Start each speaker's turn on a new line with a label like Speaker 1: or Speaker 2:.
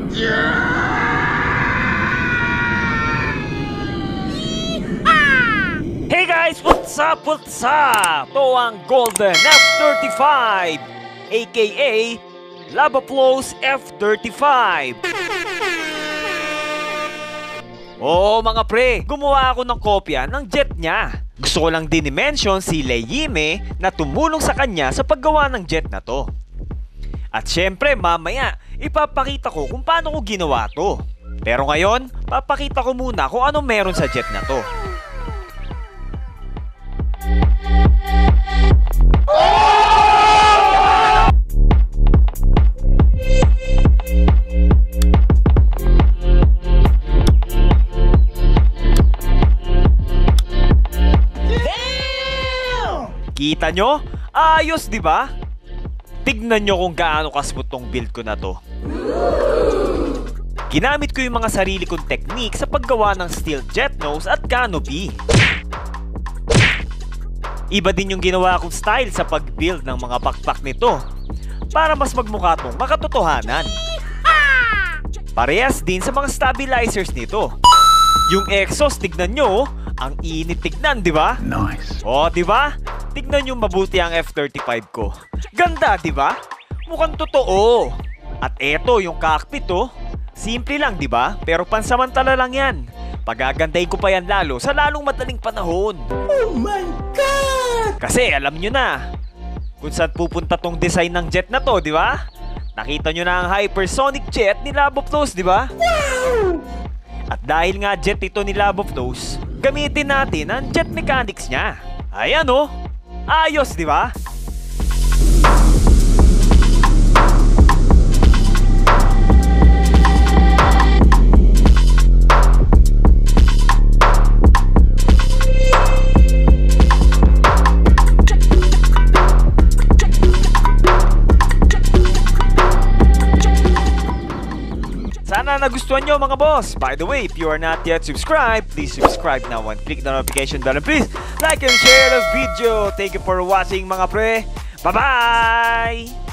Speaker 1: Hey guys! What's up? What's up? Ito ang Golden F-35 aka Lavaplos F-35. Oo mga pre, gumawa ako ng kopya ng jet niya. Gusto ko lang din i-mention si Leime na tumulong sa kanya sa paggawa ng jet na to. At syempre mamaya, ipapakita ko kung paano ko ginawa to. Pero ngayon, papakita ko muna kung ano meron sa jet na to. Kita nyo? Ayos, di ba? Tignan nyo kung gaano kasmooth tong build ko na to. Ginamit ko yung mga sarili kong technique sa paggawa ng steel jet nose at canopy. Iba din yung ginawa kong style sa pag-build ng mga backpack nito para mas magmukha tong makatotohanan. Parehas din sa mga stabilizers nito. Yung exhaust, tignan nyo, ang init tignan, di ba?
Speaker 2: Nice.
Speaker 1: O, di ba? Tignan nyo mabuti ang F-35 ko. Ganda, di ba? Mukhang totoo. At eto yung cockpit, oh. Simple lang, di ba? Pero pansamantala lang yan. Pagagandahin ko pa yan lalo sa lalong madaling panahon.
Speaker 2: Oh my God!
Speaker 1: Kasi alam nyo na kung saan pupunta tong design ng jet na to, di ba? Nakita nyo na ang hypersonic jet ni Lavaplos, di ba?
Speaker 2: Wow!
Speaker 1: At dahil nga jet ito ni Lavaplos, gamitin natin ang jet mechanics niya. Ayan, oh. Ayos, di ba? Sana nagustuhan nyo mga boss. By the way, if you are not yet subscribed, please subscribe now and click the notification bell and please like and share the video. Thank you for watching mga pre. Bye-bye!